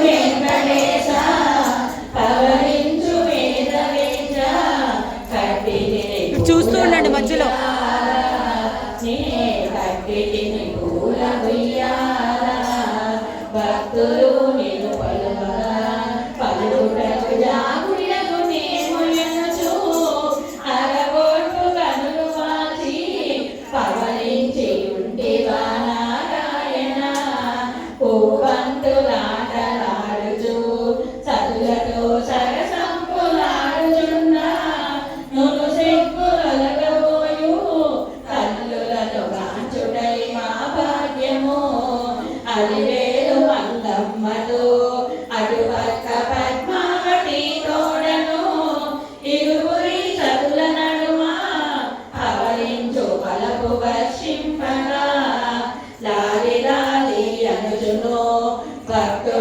వెంకటేశ పవనించు వేద వేద కట్టిని చూస్తూ ఉండండి మధ్యలో కట్టిని పూల ఉయ్యాల భక్తులు నిన్ను పలువగా పలుటకు జాగులకు నేముయనుచు అరగొట్టు కనులు వాచి పవలించి ఉంటివా నారాయణ పూవంతులాటలాడుచు చదులతో సరసంపులాడుచున్న నును సిగ్గులగబోయు కన్నులతో గాంచుడై మా భాగ్యము అలివేలు మంగమ్మతో అటుపక్క పద్మావతి తోడను ఇరువురి చదుల నడుమ పవలించు పలపు వర్షింపగా లాలి లాలి అనుచును భక్తు